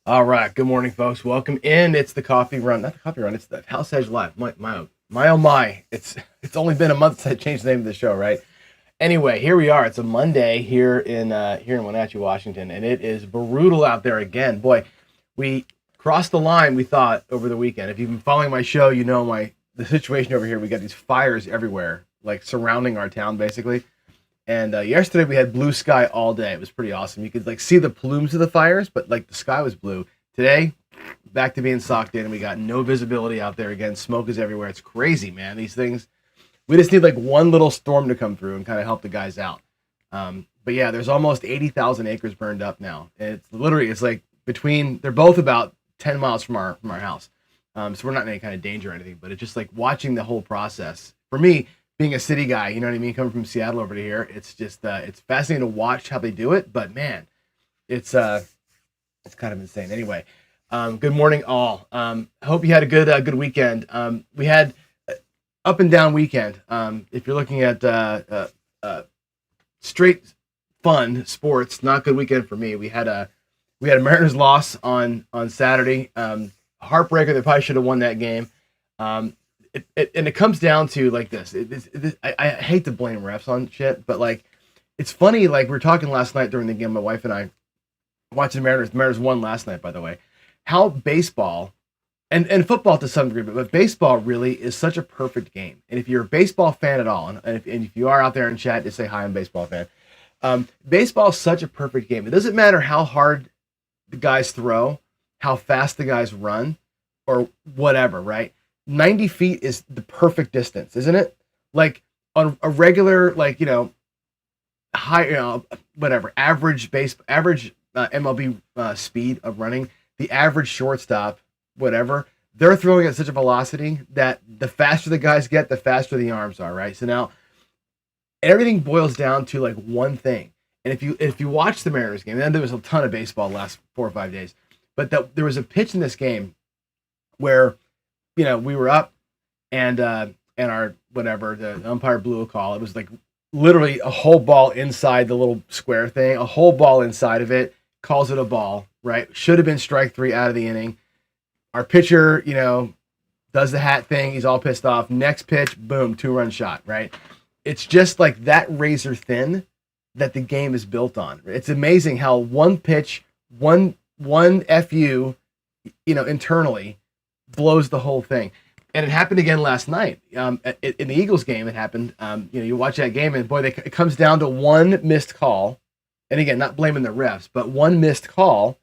All right. Good morning, folks. Welcome in. It's the coffee run. Not the coffee run. It's the House Edge Live. My oh my. It's only been a month since I changed the name of the show, right? Anyway, here we are. It's a Monday here in Wenatchee, Washington, and it is brutal out there again. Boy, we crossed the line. We thought over the weekend. If you've been following my show, you know the situation over here. We got these fires everywhere, like surrounding our town, basically. And yesterday we had blue sky all day. It was pretty awesome. You could like see the plumes of the fires, but like the sky was blue. Today, back to being socked in, and we got no visibility out there again. Smoke is everywhere. It's crazy, man. These things. We just need like one little storm to come through and kind of help the guys out. But yeah, there's almost 80,000 acres burned up now. And it's like they're both about 10 miles from our house. So we're not in any kind of danger or anything. But it's just like watching the whole process for me being a city guy, you know what I mean? Coming from Seattle over to here, it's just it's fascinating to watch how they do it. But man, it's kind of insane. Anyway, good morning, all. Hope you had a good weekend. We had up and down weekend. If you're looking at straight fun sports, not good weekend for me. We had a Mariners loss on Saturday. Heartbreaker. They probably should have won that game. And it comes down to like this. I hate to blame refs on shit, but like it's funny. Like we were talking last night during the game, my wife and I watching the Mariners. The Mariners won last night, by the way. How baseball and football to some degree, but baseball really is such a perfect game. And if you're a baseball fan at all, and if you are out there in chat, just say hi, I'm a baseball fan. Baseball is such a perfect game. It doesn't matter how hard the guys throw, how fast the guys run, or whatever, right? 90 feet is the perfect distance, isn't it? Like on a regular, like, high, whatever, average MLB speed of running, the average shortstop, whatever, they're throwing at such a velocity that the faster the guys get, the faster the arms are, right? So now everything boils down to like one thing. And if you watch the Mariners game, and there was a ton of baseball the last 4 or 5 days, but there was a pitch in this game where we were up and our whatever, the umpire blew a call. It was like literally a whole ball inside the little square thing, a whole ball inside of it, calls it a ball, right? Should have been strike 3 out of the inning. Our pitcher, does the hat thing. He's all pissed off. Next pitch, boom, 2-run shot, right? It's just like that razor thin that the game is built on. It's amazing how one pitch, one FU, internally blows the whole thing. And it happened again last night. In the Eagles game, it happened. You watch that game, and boy, it comes down to one missed call. And again, not blaming the refs, but one missed call,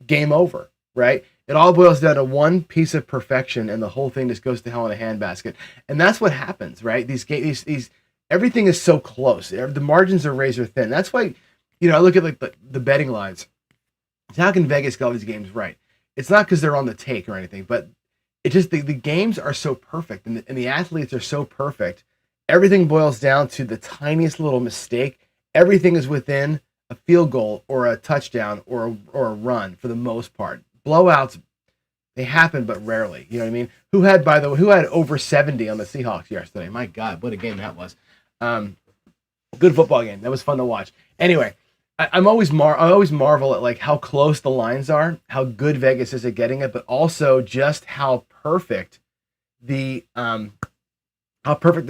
game over, right? It all boils down to one piece of perfection, and the whole thing just goes to hell in a handbasket. And that's what happens, right? These everything is so close. The margins are razor thin. That's why, I look at like the betting lines. How can Vegas get all these games right? It's not because they're on the take or anything, but it just the games are so perfect, and the athletes are so perfect. Everything boils down to the tiniest little mistake. Everything is within a field goal or a touchdown or a run for the most part. Blowouts, they happen, but rarely. You know what I mean? Who had over 70 on the Seahawks yesterday? My God, what a game that was. Good football game. That was fun to watch. Anyway, I always marvel at like how close the lines are, how good Vegas is at getting it, but also just how perfect the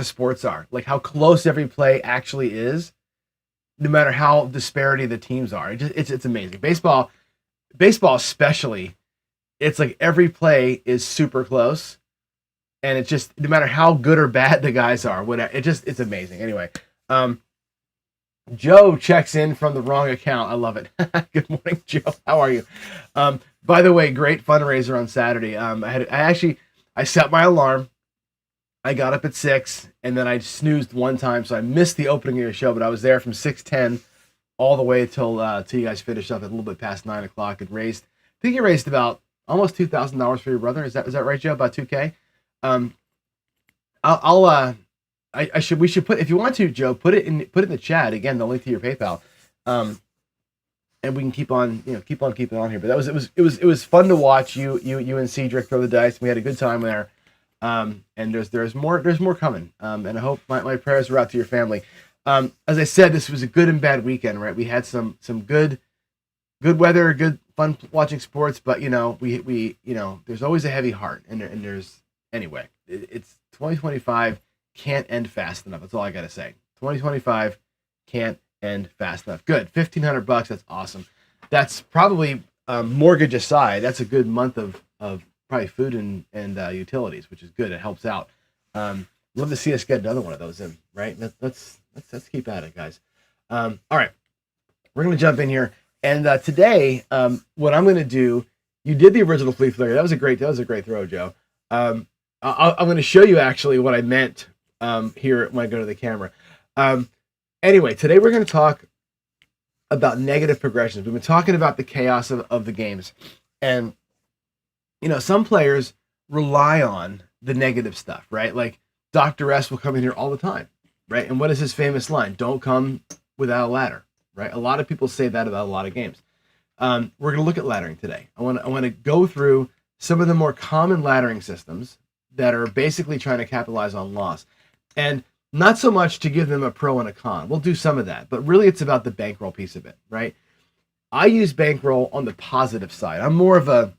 sports are. Like how close every play actually is, no matter how disparity the teams are. It's amazing. Baseball especially, it's like every play is super close, and it's just no matter how good or bad the guys are, whatever. It's amazing. Anyway, Joe checks in from the wrong account. I love it. Good morning, Joe. How are you? By the way, great fundraiser on Saturday. I set my alarm. I got up at 6, and then I snoozed one time, so I missed the opening of your show. But I was there from 6:10 all the way till you guys finished up at a little bit past 9 o'clock. I think you raised about almost $2,000 for your brother. Is that right, Joe? About $2K. We should put, if you want to, Joe, put it in the chat again, the link to your PayPal, and we can keep on keeping on here. But it was fun to watch you and Cedric throw the dice. We had a good time there, and there's more coming. And I hope my prayers are out to your family. As I said, this was a good and bad weekend, right? We had some good weather, good fun watching sports, but we there's always a heavy heart, and there's anyway. It's 2025 can't end fast enough. That's all I gotta say. 2025 can't end fast enough. Good, $1,500. That's awesome. That's probably mortgage aside. That's a good month of probably food and utilities, which is good. It helps out. Love to see us get another one of those in, right? Let's keep at it, guys. All right, we're gonna jump in here, and today, what I'm gonna do. You did the original flea flicker. That was a great throw, Joe. I'm gonna show you actually what I meant here when I go to the camera. Anyway, today we're gonna talk about negative progressions. We've been talking about the chaos of the games, and some players rely on the negative stuff, right? Like Dr. S will come in here all the time, right? And what is his famous line? Don't come without a ladder, right? A lot of people say that about a lot of games. We're going to look at laddering today. I want to go through some of the more common laddering systems that are basically trying to capitalize on loss, and not so much to give them a pro and a con. We'll do some of that, but really it's about the bankroll piece of it, right? I use bankroll on the positive side. I'm more of a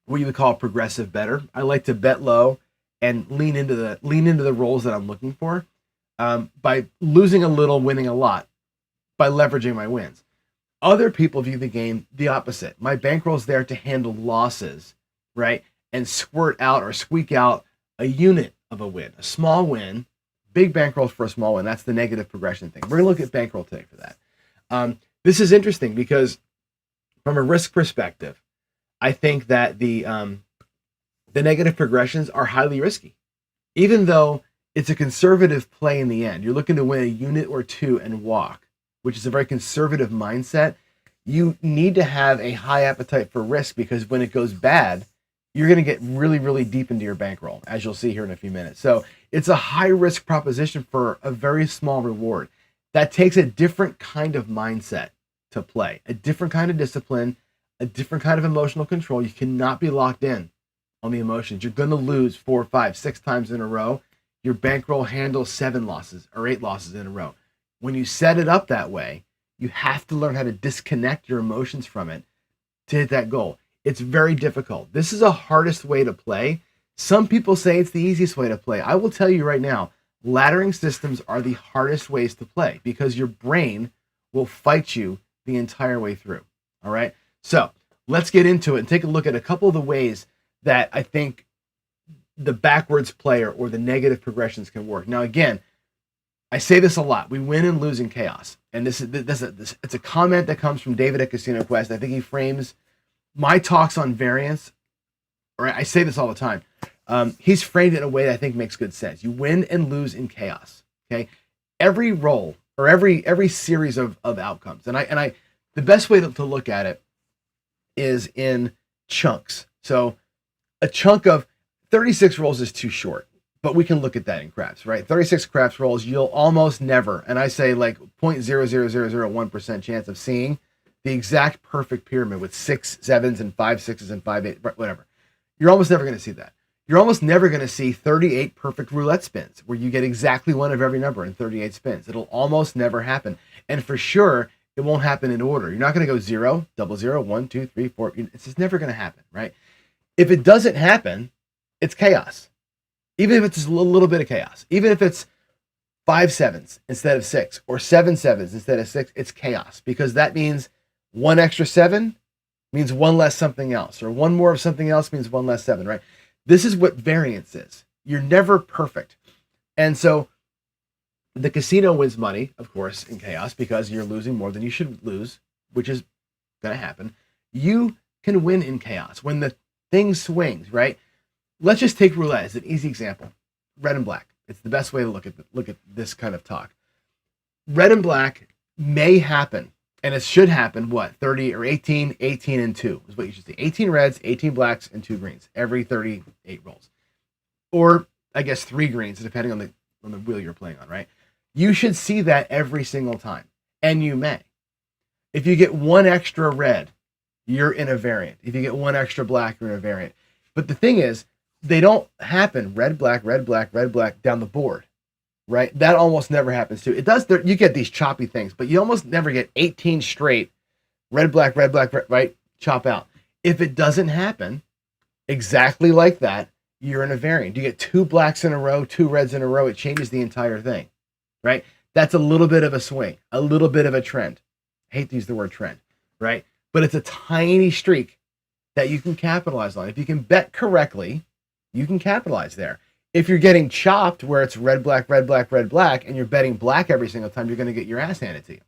what you would call a progressive better. I like to bet low and lean into the rolls that I'm looking for, by losing a little, winning a lot, by leveraging my wins. Other people view the game the opposite. My bankroll's there to handle losses, right? And squirt out or squeak out a unit of a win, a small win, big bankroll for a small win. That's the negative progression thing. We're gonna look at bankroll today for that. This is interesting because from a risk perspective, I think that the negative progressions are highly risky, even though it's a conservative play in the end. You're looking to win a unit or two and walk, which is a very conservative mindset. You need to have a high appetite for risk, because when it goes bad, you're going to get really, really deep into your bankroll, as you'll see here in a few minutes. So it's a high risk proposition for a very small reward. That takes a different kind of mindset to play, a different kind of discipline, a different kind of emotional control. You cannot be locked in on the emotions. You're going to lose 4, 5, 6 times in a row. Your bankroll handles 7 losses or 8 losses in a row. When you set it up that way, you have to learn how to disconnect your emotions from it to hit that goal. It's very difficult. This is the hardest way to play. Some people say it's the easiest way to play. I will tell you right now, laddering systems are the hardest ways to play, because your brain will fight you the entire way through. All right? So let's get into it and take a look at a couple of the ways that I think the backwards player or the negative progressions can work. Now, again, I say this a lot. We win and lose in chaos. And this it's a comment that comes from David at Casino Quest. I think he frames my talks on variance, or I say this all the time. He's framed it in a way that I think makes good sense. You win and lose in chaos. Okay, every roll or every series of outcomes, and I the best way to look at it is in chunks. So a chunk of 36 rolls is too short, but we can look at that in craps, right? 36 craps rolls, you'll almost never, and I say like 0.00001% chance of seeing the exact perfect pyramid with 6 7s and 5 6s and 5 8, whatever. You're almost never going to see that. You're almost never going to see 38 perfect roulette spins where you get exactly one of every number in 38 spins. It'll almost never happen. And for sure, it won't happen in order. You're not going to go 0, 00, 1, 2, 3, 4. It's just never going to happen, right? If it doesn't happen, it's chaos. Even if it's just a little bit of chaos. Even if it's 5 7s instead of 6 or 7 7s instead of 6, it's chaos, because that means one extra 7 means one less something else, or one more of something else means one less 7, right? This is what variance is. You're never perfect. And so the casino wins money, of course, in chaos, because you're losing more than you should lose, which is going to happen. You can win in chaos when the thing swings, right? Let's just take roulette as an easy example. Red and black. It's the best way to look at this kind of talk. Red and black may happen, and it should happen, 30 or 18 and 2 is what you should see. 18 reds, 18 blacks, and 2 greens every 38 rolls. Or I guess 3 greens, depending on the wheel you're playing on, right? You should see that every single time, and you may. If you get one extra red, you're in a variant. If you get one extra black, you're in a variant. But the thing is, they don't happen red, black, down the board, right? That almost never happens too. It does. You get these choppy things, but you almost never get 18 straight red, black, right? chop out. If it doesn't happen exactly like that, you're in a variant. You get 2 blacks in a row, 2 reds in a row, it changes the entire thing, right? That's a little bit of a swing, a little bit of a trend. I hate to use the word trend, right? But it's a tiny streak that you can capitalize on. If you can bet correctly, you can capitalize there. If you're getting chopped where it's red, black, red, black, red, black, and you're betting black every single time, you're going to get your ass handed to you,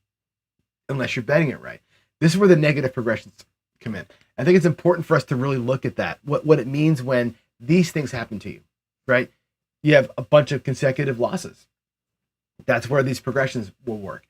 unless you're betting it right. This is where the negative progressions come in. I think it's important for us to really look at that, what it means when these things happen to you, right? You have a bunch of consecutive losses. That's where these progressions will work.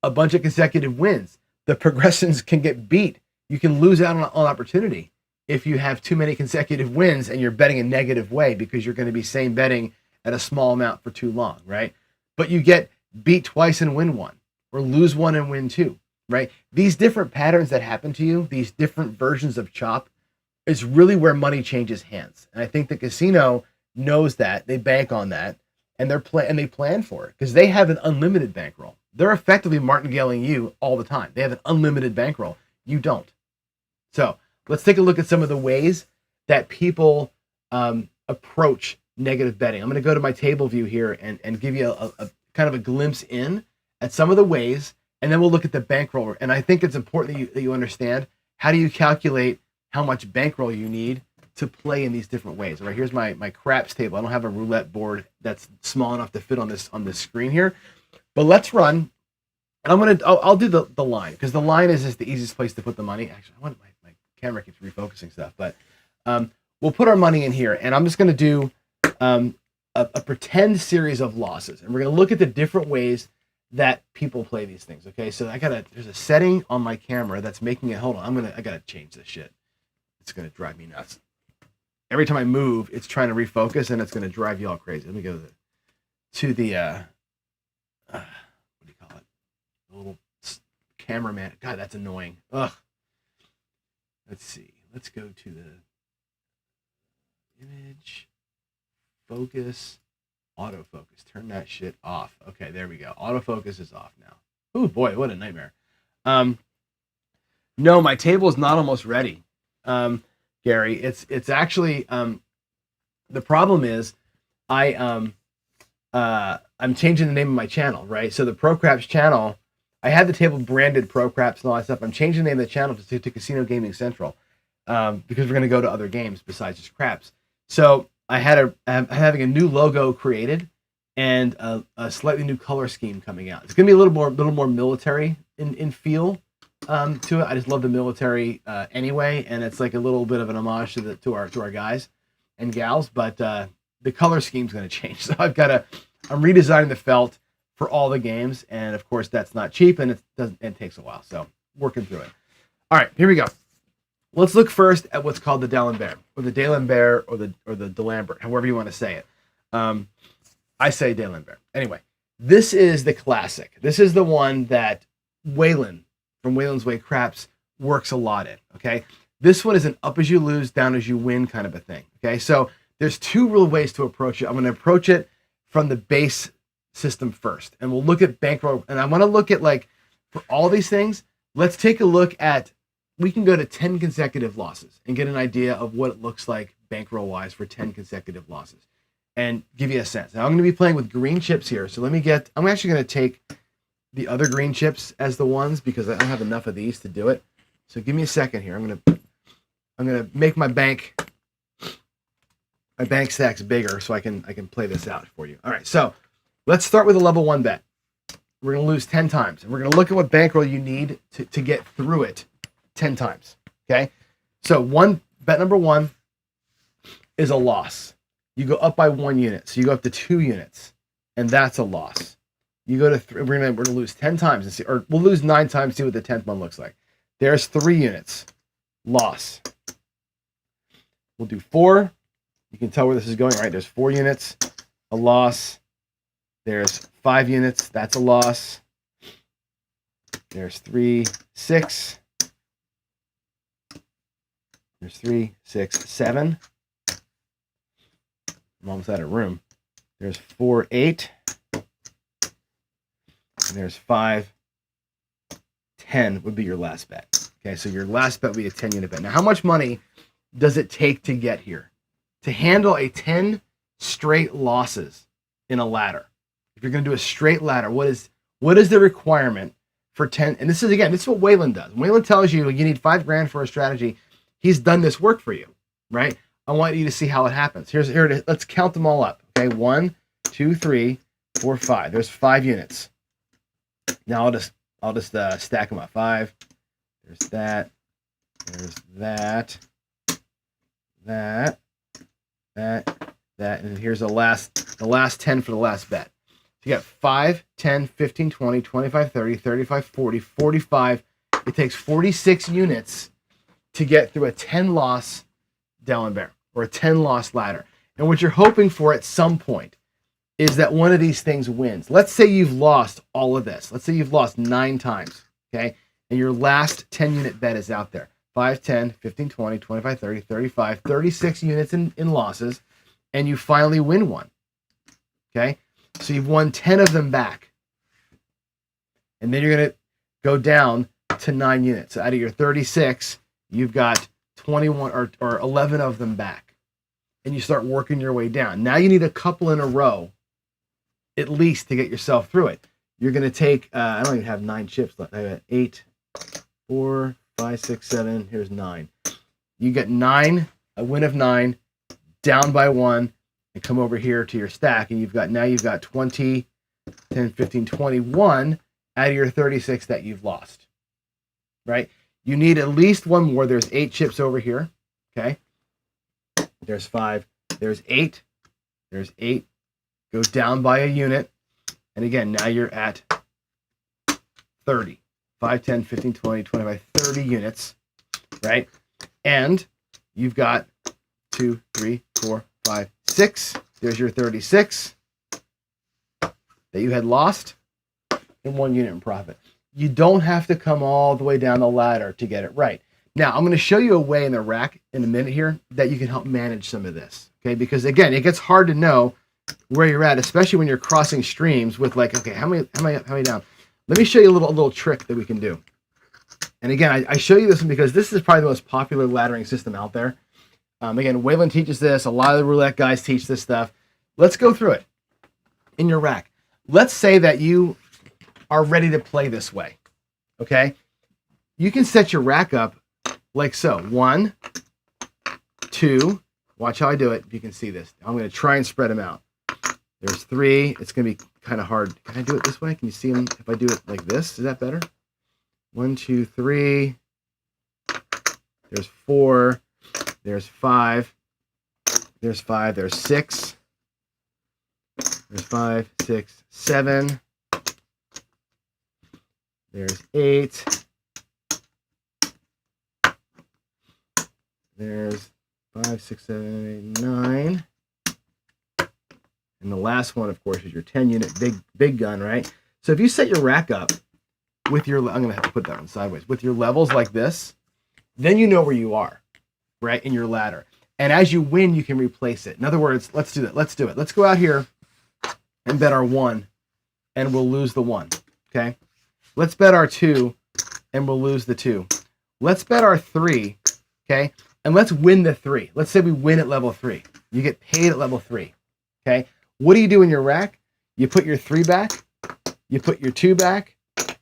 A bunch of consecutive wins. The progressions can get beat. You can lose out on opportunity if you have too many consecutive wins and you're betting a negative way because you're going to be same betting at a small amount for too long, right? But you get beat twice and win one, or lose one and win two, right? These different patterns that happen to you, these different versions of chop, is really where money changes hands. And I think the casino knows that. They bank on that, and they plan for it because they have an unlimited bankroll. They're effectively martingaling you all the time. They have an unlimited bankroll. You don't. So let's take a look at some of the ways that people approach negative betting. I'm going to go to my table view here and give you a kind of a glimpse in at some of the ways, and then we'll look at the bankroll. And I think it's important that you understand, how do you calculate how much bankroll you need to play in these different ways. All right, here's my craps table. I don't have a roulette board that's small enough to fit on this screen here, but let's run. And I'll do the line, because the line is just the easiest place to put the money. Actually, my camera keeps refocusing stuff, but we'll put our money in here, and I'm just going to do a pretend series of losses, and we're going to look at the different ways that people play these things. Okay, so there's a setting on my camera that's making it. Hold on, I gotta change this shit. It's gonna drive me nuts. Every time I move, it's trying to refocus, and it's gonna drive you all crazy. Let me go to the what do you call it? The little cameraman. God, that's annoying. Ugh. Let's see. Let's go to the image, focus, autofocus. Turn that shit off. Okay, there we go. Autofocus is off now. Oh boy, what a nightmare. No, my table is not almost ready. Gary, it's actually the problem is I'm changing the name of my channel, right? So the Pro Craps channel, I had the table branded Pro Craps and all that stuff. I'm changing the name of the channel to Casino Gaming Central because we're going to go to other games besides just craps. So I'm having a new logo created and a slightly new color scheme coming out. It's going to be a little more military in feel to it. I just love the military anyway, and it's like a little bit of an homage to our guys and gals. But the color scheme's going to change, so I'm redesigning the felt for all the games, and of course that's not cheap, and it takes a while. So working through it. All right, here we go. Let's look first at what's called the D'Alembert, or the D'Alembert, or the D'Alembert, however you want to say it. I say D'Alembert. Anyway, this is the classic. This is the one that Waylon from Waylon's Way Craps works a lot in. Okay, this one is an up as you lose, down as you win kind of a thing. Okay, so there's two real ways to approach it. I'm going to approach it from the base system first, and we'll look at bankroll. And I want to look at, like, for all these things, let's take a look at. We can go to 10 consecutive losses and get an idea of what it looks like bankroll-wise for 10 consecutive losses and give you a sense. Now, I'm going to be playing with green chips here. So I'm actually going to take the other green chips as the ones because I don't have enough of these to do it. So give me a second here. I'm going to make my bank stacks bigger so I can play this out for you. All right, so let's start with a level 1 bet. We're going to lose 10 times, and we're going to look at what bankroll you need to get through it 10 times. Okay, so bet number 1 is a loss. You go up by 1 unit, so you go up to 2 units, and that's a loss. You go to 3. We're gonna lose 10 times and see, or we'll lose 9 times. See what the 10th one looks like. There's 3 units, loss. We'll do 4. You can tell where this is going, right? There's 4 units, a loss. There's 5 units, that's a loss. There's 3, 6. There's 3, 6, 7. I'm almost out of room. There's 4, 8. And there's 5, 10 would be your last bet. Okay, so your last bet will be a 10 unit bet. Now, how much money does it take to get here? To handle a 10 straight losses in a ladder. If you're going to do a straight ladder, what is the requirement for 10? And this is what Waylon does. Waylon tells you you need $5,000 for a strategy. He's done this work for you, right? I want you to see how it happens. Here it is. Let's count them all up. Okay, 1, 2, 3, 4, 5. There's 5 units. Now I'll just stack them up. 5. There's that. There's that. That, and here's the last 10 for the last bet. So you got 5, 10, 15, 20, 25, 30, 35, 40, 45. It takes 46 units to get through a 10-loss Dallin Bear or a 10-loss ladder. And what you're hoping for at some point is that one of these things wins. Let's say you've lost all of this. Let's say you've lost 9 times, okay? And your last 10-unit bet is out there. 5, 10, 15, 20, 25, 30, 35, 36 units in losses, and you finally win one, okay? So you've won 10 of them back. And then you're going to go down to 9 units. So out of your 36, you've got 21 or 11 of them back. And you start working your way down. Now you need a couple in a row, at least, to get yourself through it. You're going to take, I don't even have 9 chips left. I got 8, 4, 5, 6, 7. Here's 9. You get 9, a win of 9, down by 1, and come over here to your stack, and you've got 20, 10, 15, 21 out of your 36 that you've lost, right? You need at least one more. There's 8 chips over here, okay? There's 5. There's 8. There's 8. Go down by a unit, and again, now you're at 30. 5, 10, 15, 20, 25, 30 units, right? And you've got 2, 3, 4, 5, 6. There's your 36 that you had lost in 1 unit in profit. You don't have to come all the way down the ladder to get it right. Now, I'm going to show you a way in the rack in a minute here that you can help manage some of this, okay? Because, again, it gets hard to know where you're at, especially when you're crossing streams with, like, okay, how many down? Let me show you a little trick that we can do. And again, I show you this one because this is probably the most popular laddering system out there. Again, Waylon teaches this. A lot of the roulette guys teach this stuff. Let's go through it in your rack. Let's say that you are ready to play this way, okay? You can set your rack up like so. 1, 2. Watch how I do it. If you can see this. I'm going to try and spread them out. There's 3. It's going to be kind of hard. Can I do it this way? Can you see them if I do it like this? Is that better? 1, 2, 3. There's 4. There's 5. There's 5. There's 6. There's 5, 6, 7. There's 8. There's 5, 6, 7, 8, 9. And the last one, of course, is your 10-unit big gun, right? So if you set your rack up with your, I'm going to have to put that one sideways, with your levels like this, then you know where you are, right, in your ladder. And as you win, you can replace it. In other words, let's do that. Let's do it. Let's go out here and bet our 1, and we'll lose the 1, okay? Let's bet our 2, and we'll lose the 2. Let's bet our 3, okay? And let's win the 3. Let's say we win at level 3. You get paid at level 3, okay? What do you do in your rack? You put your 3 back, you put your 2 back,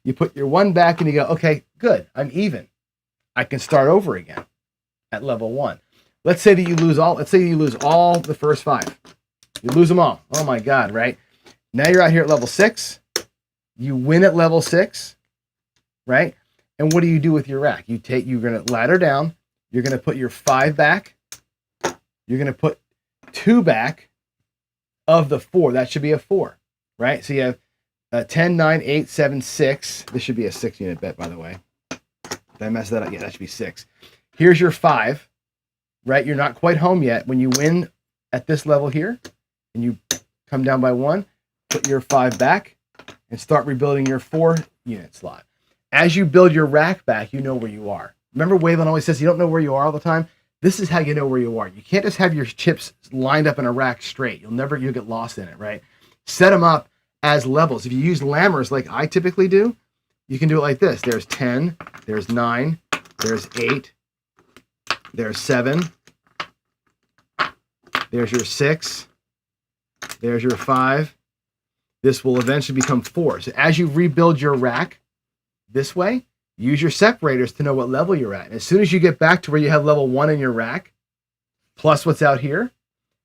you put your 1 back, and you go, okay, good, I'm even. I can start over again at level 1. Let's say that you lose all, the first 5. You lose them all. Oh my God, right? Now you're out here at level 6. You win at level 6, right? And what do you do with your rack? You're going to ladder down. You're going to put your 5 back. You're going to put 2 back of the 4. That should be a 4, right? So you have 10, 9, 8, 7, 6. This should be a 6-unit bet, by the way. Did I mess that up? Yeah, that should be 6. Here's your 5, right? You're not quite home yet. When you win at this level here, and you come down by 1, put your 5 back, and start rebuilding your 4-unit slot. As you build your rack back, you know where you are. Remember Waylon always says you don't know where you are all the time? This is how you know where you are. You can't just have your chips lined up in a rack straight. You'll get lost in it, right? Set them up as levels. If you use lammers like I typically do, you can do it like this. There's 10, there's 9, There's 8. There's 7. There's your 6. There's your 5. This will eventually become 4. So as you rebuild your rack this way, use your separators to know what level you're at. And as soon as you get back to where you have level 1 in your rack, plus what's out here,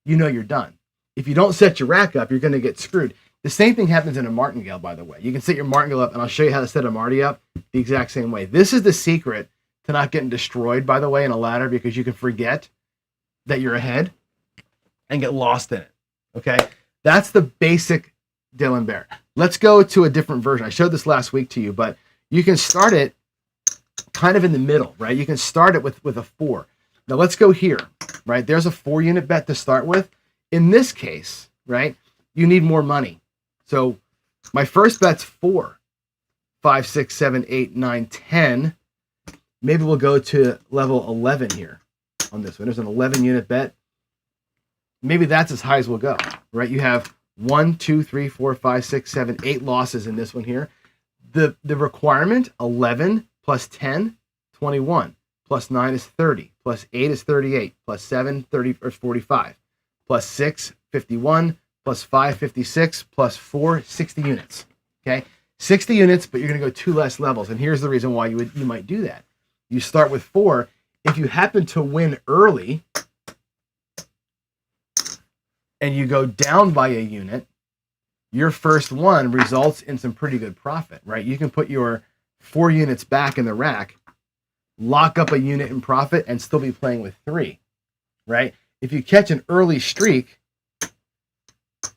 you know you're done. If you don't set your rack up, you're going to get screwed. The same thing happens in a martingale, by the way. You can set your martingale up, and I'll show you how to set a marty up the exact same way. This is the secret to not getting destroyed, by the way, in a ladder, because you can forget that you're ahead and get lost in it. Okay? That's the basic Dylan Bear. Let's go to a different version. I showed this last week to you, but you can start it kind of in the middle, right? You can start it with a 4. Now let's go here, right? There's a 4-unit bet to start with. In this case, right, you need more money. So my first bet's 4, 5, 6, 7, 8, 9, 10. Maybe we'll go to level 11 here on this one. There's an 11-unit bet. Maybe that's as high as we'll go, right? You have 1, 2, 3, 4, 5, 6, 7, 8 losses in this one here. The requirement, 11 plus 10, 21, plus 9 is 30, plus 8 is 38, plus 7, 30 or 45, plus 6, 51, plus 5, 56, plus 4, 60 units. Okay, 60 units, but you're going to go 2 less levels. And here's the reason why you might do that. You start with 4. If you happen to win early and you go down by a unit, your first one results in some pretty good profit, right? You can put your 4 units back in the rack, lock up a unit in profit, and still be playing with 3, right? If you catch an early streak,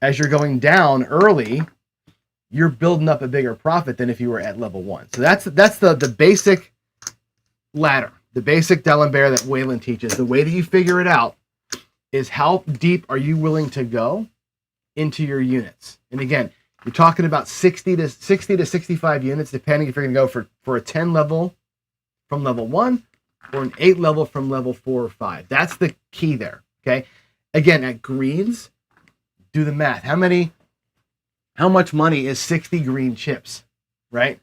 as you're going down early, you're building up a bigger profit than if you were at level 1. So that's the basic ladder, the basic Dylan Bear that Waylon teaches. The way that you figure it out is how deep are you willing to go into your units. And again, you're talking about 60 to 65 units, depending if you're going to go for a 10 level from level 1 or an 8 level from level 4 or 5. That's the key there, okay? Again, at greens, do the math. How much money is 60 green chips, right?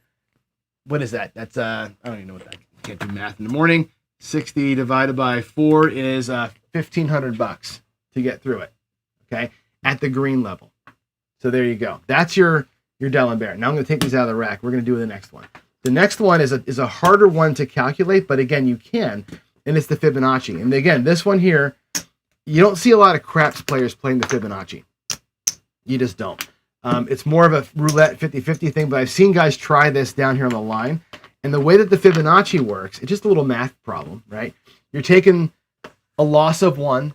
What is that? That's, I don't even know what that, can't do math in the morning. 60 divided by 4 is $1,500 to get through it, okay? At the green level. So there you go. That's your Dylan Bear. Now I'm going to take these out of the rack. We're going to do the next one. The next one is a harder one to calculate, but again, you can, and it's the Fibonacci. And again, this one here, you don't see a lot of craps players playing the Fibonacci. You just don't. It's more of a roulette 50-50 thing, but I've seen guys try this down here on the line. And the way that the Fibonacci works, it's just a little math problem, right? You're taking a loss of 1,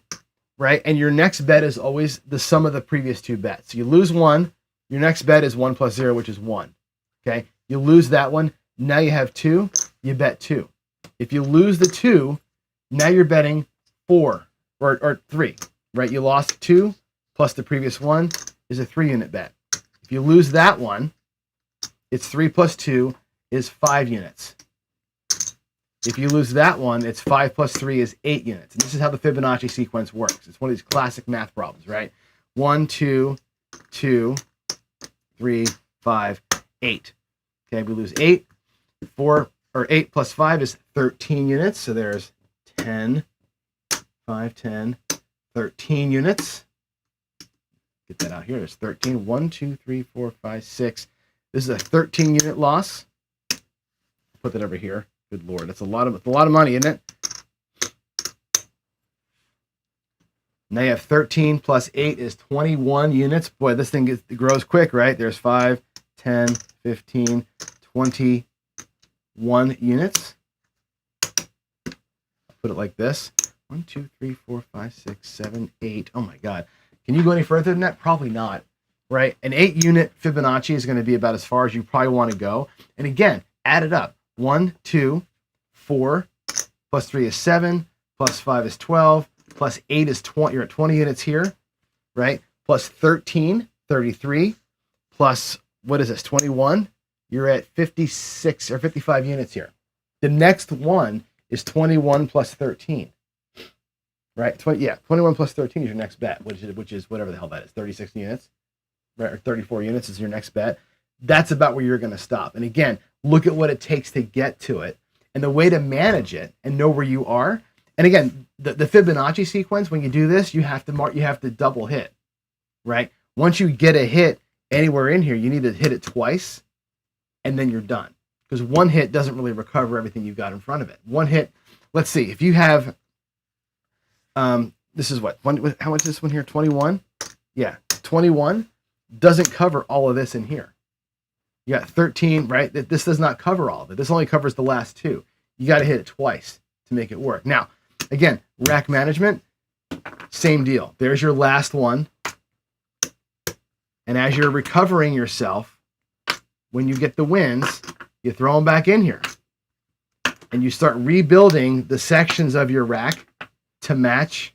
right? And your next bet is always the sum of the previous 2 bets. You lose 1, your next bet is 1 plus 0, which is 1. Okay? You lose that one, now you have 2, you bet 2. If you lose the 2, now you're betting 4 or 3, right? You lost 2 plus the previous 1 is a 3-unit bet. If you lose that one, it's 3 plus 2 is 5 units. If you lose that one, it's 5 plus 3 is 8 units. And this is how the Fibonacci sequence works. It's one of these classic math problems, right? 1, 2, 2, 3, 5, 8. Okay, we lose 8. 4 or 8 plus 5 is 13 units. So there's 10, 5, 10, 13 units. Get that out here. There's 13. 1, 2, 3, 4, 5, 6. This is a 13-unit loss. Put that over here. Good Lord, that's a lot of money, isn't it? Now you have 13 plus 8 is 21 units. Boy, this thing grows quick, right? There's 5, 10, 15, 21 units. I'll put it like this. 1, 2, 3, 4, 5, 6, 7, 8. Oh my God. Can you go any further than that? Probably not, right? An 8-unit Fibonacci is going to be about as far as you probably want to go. And again, add it up. 1, 2, 4, plus 3 is 7, plus 5 is 12, plus 8 is 20. You're at 20 units here, right? Plus 13, 33, plus, what is this, 21? You're at 56 or 55 units here. The next one is 21 plus 13, right? 21 plus 13 is your next bet, which is whatever the hell that is, 36 units, right? Or 34 units is your next bet. That's about where you're going to stop. And again, look at what it takes to get to it. And the way to manage it and know where you are, and again, the Fibonacci sequence, when you do this, you have to double hit, right? Once you get a hit anywhere in here, you need to hit it twice, and then you're done. Because one hit doesn't really recover everything you've got in front of it. One hit, let's see, if you have, this is what, how much is this one here? 21? Yeah, 21 doesn't cover all of this in here. You got 13, right? This does not cover all of it. This only covers the last two. You got to hit it twice to make it work. Now, again, rack management, same deal. There's your last one. And as you're recovering yourself, when you get the wins, you throw them back in here. And you start rebuilding the sections of your rack to match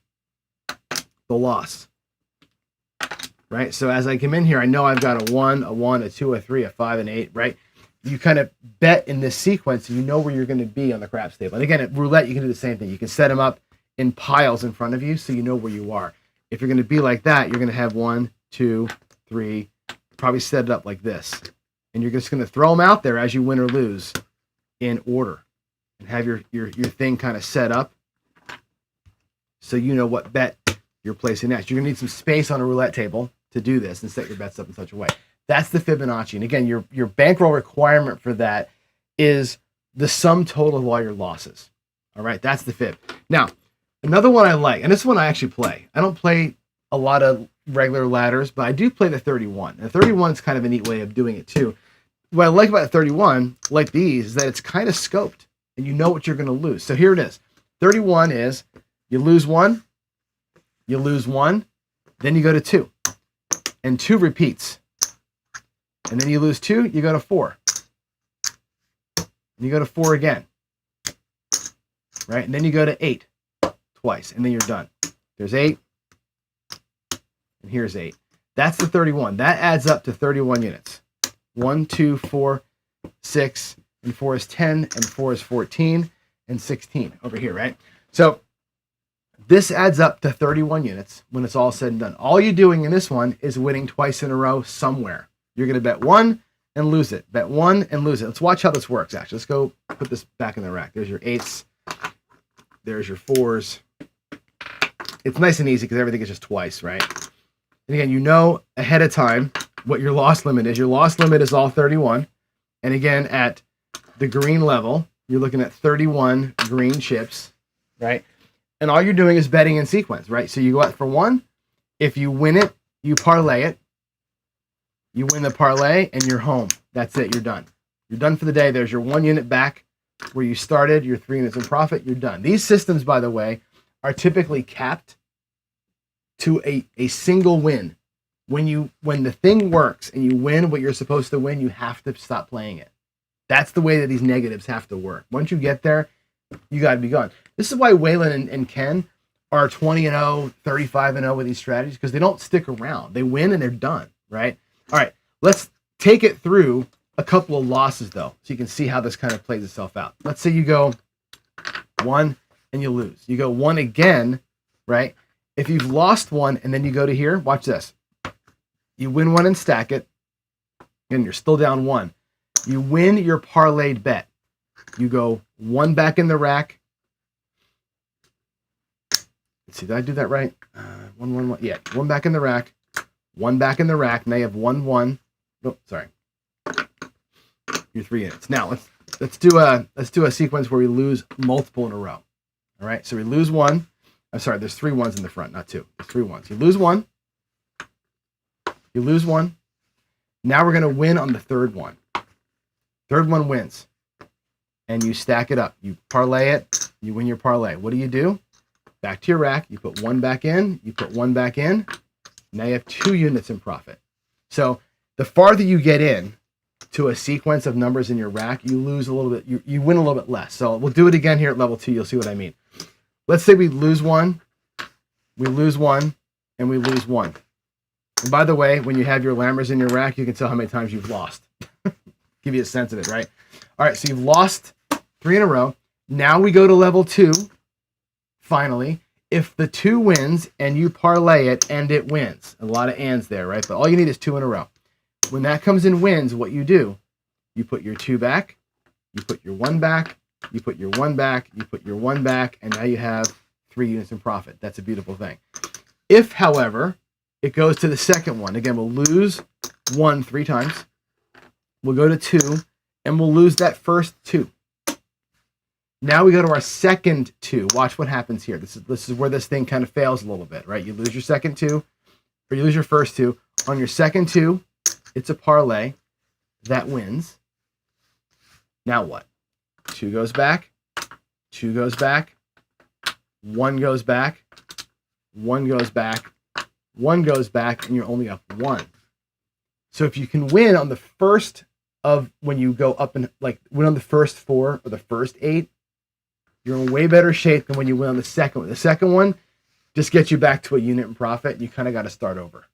the loss. Right? So as I come in here, I know I've got a 1, a 1, a 2, a 3, a 5, and 8, right? You kind of bet in this sequence, and you know where you're going to be on the craps table. And again, at roulette, you can do the same thing. You can set them up in piles in front of you so you know where you are. If you're going to be like that, you're going to have 1, 2, 3, probably set it up like this. And you're just going to throw them out there as you win or lose in order. And have your thing kind of set up so you know what bet you're placing next. You're going to need some space on a roulette table to do this and set your bets up in such a way. That's the Fibonacci. And again, your bankroll requirement for that is the sum total of all your losses. All right, that's the Fib. Now, another one I like, and this one I actually play. I don't play a lot of regular ladders, but I do play the 31. And the 31 is kind of a neat way of doing it too. What I like about the 31, like these, is that it's kind of scoped and you know what you're going to lose. So here it is. 31 is you lose 1, you lose 1, then you go to 2. And 2 repeats. And then you lose 2, you go to 4. And you go to 4 again. Right? And then you go to 8 twice, and then you're done. There's 8, and here's 8. That's the 31. That adds up to 31 units. 1, 2, 4, 6, and 4 is 10, and 4 is 14, and 16 over here, right? So this adds up to 31 units when it's all said and done. All you're doing in this one is winning twice in a row somewhere. You're going to bet 1 and lose it. Bet 1 and lose it. Let's watch how this works, actually. Let's go put this back in the rack. There's your 8s. There's your 4s. It's nice and easy because everything is just twice, right? And again, you know ahead of time what your loss limit is. Your loss limit is all 31. And again, at the green level, you're looking at 31 green chips, right? And all you're doing is betting in sequence, right? So you go out for 1. If you win it, you parlay it. You win the parlay, and you're home. That's it. You're done. You're done for the day. There's your 1 unit back where you started. Your 3 units in profit. You're done. These systems, by the way, are typically capped to a single win. When the thing works and you win what you're supposed to win, you have to stop playing it. That's the way that these negatives have to work. Once you get there, you got to be gone. This is why Waylon and Ken are 20-0, 35-0 with these strategies, because they don't stick around. They win and they're done, right? All right, let's take it through a couple of losses, though, so you can see how this kind of plays itself out. Let's say you go 1 and you lose. You go 1 again, right? If you've lost 1 and then you go to here, watch this. You win 1 and stack it, and you're still down 1. You win your parlayed bet. You go 1 back in the rack. Let's see, did I do that right? 1, 1, 1. Yeah, 1 back in the rack. 1 back in the rack. Now you have 1, 1. Oh, sorry. Your 3 units. Now let's do a sequence where we lose multiple in a row. All right. So we lose 1. I'm sorry. There's 3 1s in the front, not 2. There's 3 1s. You lose 1. You lose 1. Now we're gonna win on the 3rd one. 3rd one wins, and you stack it up. You parlay it. You win your parlay. What do? Back to your rack. You put 1 back in. You put 1 back in. Now you have 2 units in profit. So the farther you get in to a sequence of numbers in your rack, you lose a little bit. You win a little bit less. So we'll do it again here at level 2. You'll see what I mean. Let's say we lose 1, we lose 1, and we lose 1. And by the way, when you have your lammers in your rack, you can tell how many times you've lost. Give you a sense of it, right? All right, so you've lost 3 in a row. Now we go to level 2, finally. If the 2 wins and you parlay it and it wins, a lot of ands there, right? But all you need is 2 in a row. When that comes in wins, what you do, you put your 2 back, you put your 1 back, you put your 1 back, you put your 1 back, and now you have 3 units in profit. That's a beautiful thing. If, however, it goes to the second one, again, we'll lose 1 3 times. We'll go to 2, and we'll lose that first 2. Now we go to our second 2. Watch what happens here. This is where this thing kind of fails a little bit, right? You lose your second 2, or you lose your first 2. On your second 2, it's a parlay that wins. Now what? 2 goes back, 2 goes back, 1 goes back, 1 goes back, 1 goes back, and you're only up 1. So if you can win on the first of when you go up and like win on the first 4 or the first 8, you're in way better shape than when you win on the second one. The second one just gets you back to a unit in profit, and you kind of got to start over.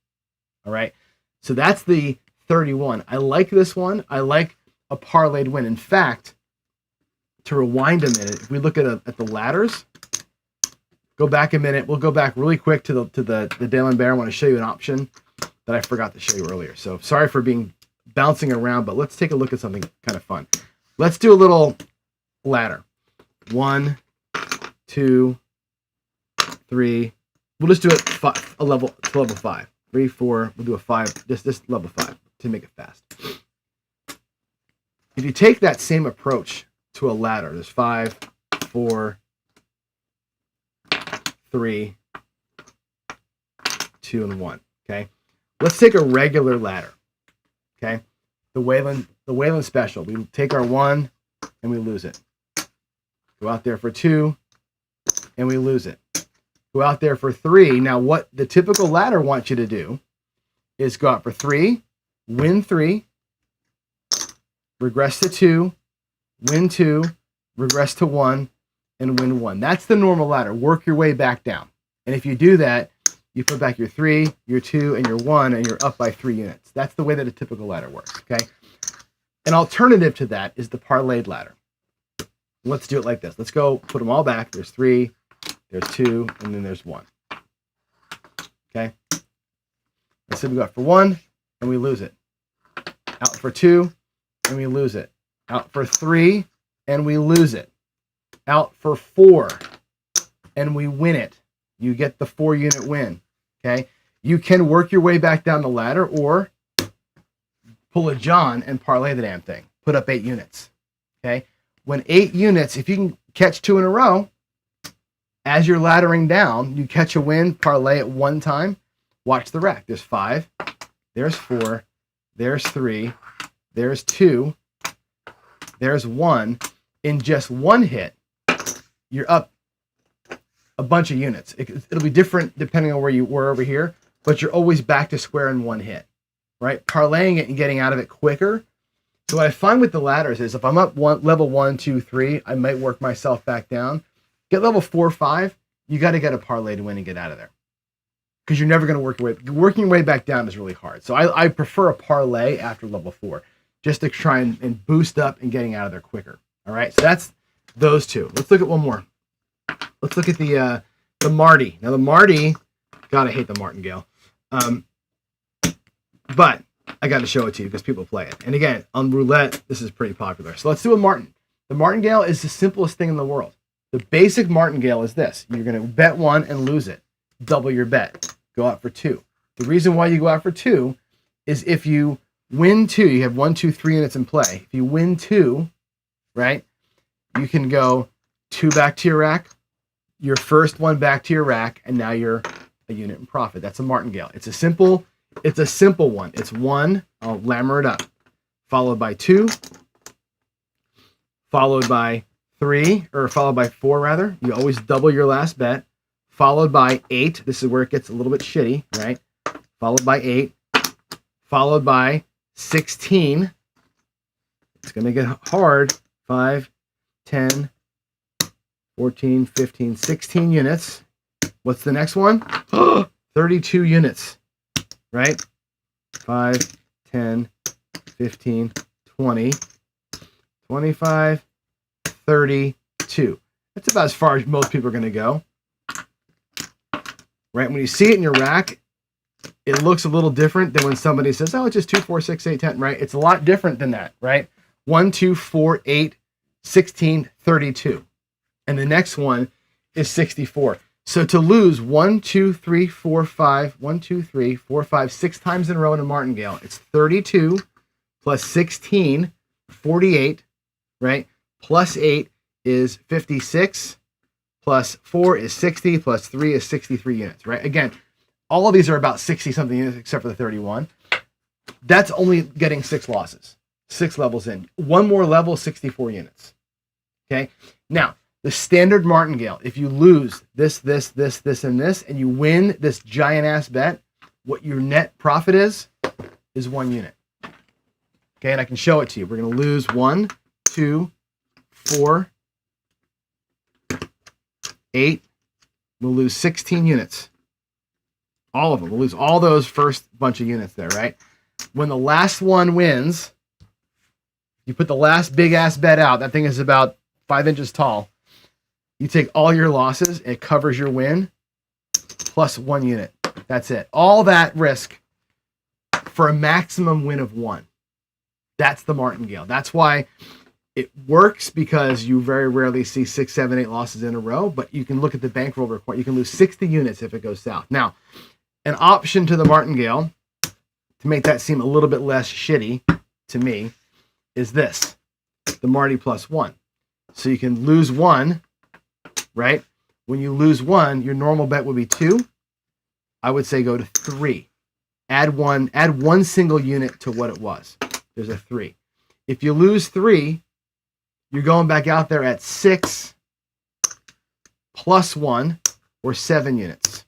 All right. So that's the 31. I like this one. I like a parlayed win. In fact, to rewind a minute, if we look at the ladders, go back a minute. We'll go back really quick to the Dale and Bear. I want to show you an option that I forgot to show you earlier. So sorry for being bouncing around, but let's take a look at something kind of fun. Let's do a little ladder. 1, 2, 3. We'll just do it a level to level 5. 3, 4. We'll do a 5. This level 5 to make it fast. If you take that same approach to a ladder, there's 5, 4, 3, 2, and 1. Okay. Let's take a regular ladder. Okay. The Wayland special. We take our 1 and we lose it. Go out there for 2, and we lose it. Go out there for 3. Now, what the typical ladder wants you to do is go out for 3, win 3, regress to 2, win 2, regress to 1, and win 1. That's the normal ladder. Work your way back down. And if you do that, you put back your 3, your 2, and your 1, and you're up by 3 units. That's the way that a typical ladder works, okay? An alternative to that is the parlayed ladder. Let's do it like this. Let's go put them all back. There's 3, there's 2, and then there's 1. Okay? Let's say we go out for 1, and we lose it. Out for 2, and we lose it. Out for 3, and we lose it. Out for 4, and we win it. You get the 4-unit win. Okay? You can work your way back down the ladder or pull a John and parlay the damn thing. Put up 8 units. Okay? When 8 units, if you can catch 2 in a row, as you're laddering down, you catch a win, parlay at 1 time, watch the rack. There's 5, there's 4, there's 3, there's 2, there's 1. In just 1 hit, you're up a bunch of units. It'll be different depending on where you were over here, but you're always back to square in 1 hit, right? Parlaying it and getting out of it quicker. So what I find with the ladders is if I'm up level 1, 2, 3, I might work myself back down. Get level 4, 5, you got to get a parlay to win and get out of there. Because you're never going to work your way. Working your way back down is really hard. So I prefer a parlay after level 4, just to try and boost up and getting out of there quicker. All right, so that's those 2. Let's look at one more. Let's look at the Marty. Now the Marty, God, I hate the martingale. But I got to show it to you because people play it. And again, on roulette, this is pretty popular. So let's do a martin. The martingale is the simplest thing in the world. The basic martingale is this. You're going to bet 1 and lose it. Double your bet. Go out for 2. The reason why you go out for 2 is if you win 2, you have 1, 2, 3 units in play. If you win 2, right, you can go 2 back to your rack, your first 1 back to your rack, and now you're a unit in profit. That's a martingale. It's a simple one. It's 1, I'll lammer it up, followed by 2, followed by 3, or followed by 4 rather. You always double your last bet, followed by 8. This is where it gets a little bit shitty, right? Followed by 8, followed by 16. It's going to get hard. 5, 10, 14, 15, 16 units. What's the next one? 32 units, right? 5, 10, 15, 20, 25, 32. That's about as far as most people are going to go. Right? When you see it in your rack, it looks a little different than when somebody says, oh, it's just 2, 4, 6, 8, 10, right? It's a lot different than that, right? 1, 2, 4, 8, 16, 32. And the next one is 64. So to lose 1, 2, 3, 4, 5, 1, 2, 3, 4, 5, 6 times in a row in a martingale, it's 32 plus 16, 48, right? Plus 8 is 56, plus 4 is 60, plus 3 is 63 units, right? Again, all of these are about 60-something units except for the 31. That's only getting 6 losses, 6 levels in. One more level, 64 units, okay? Now, the standard martingale, if you lose this, and this, and you win this giant-ass bet, what your net profit is 1 unit. Okay, and I can show it to you. We're going to lose 1, 2, 4, 8. We'll lose 16 units. All of them. We'll lose all those first bunch of units there, right? When the last one wins, you put the last big-ass bet out. That thing is about 5 inches tall. You take all your losses, it covers your win, plus 1 unit. That's it. All that risk for a maximum win of 1. That's the martingale. That's why it works, because you very rarely see 6, 7, 8 losses in a row, but you can look at the bankroll report. You can lose 60 units if it goes south. Now, an option to the martingale, to make that seem a little bit less shitty to me, is this, the Marty plus 1. So you can lose 1, right? When you lose 1, your normal bet would be 2. I would say go to 3. Add 1 single unit to what it was. There's a 3. If you lose 3, you're going back out there at 6 plus 1, or 7 units.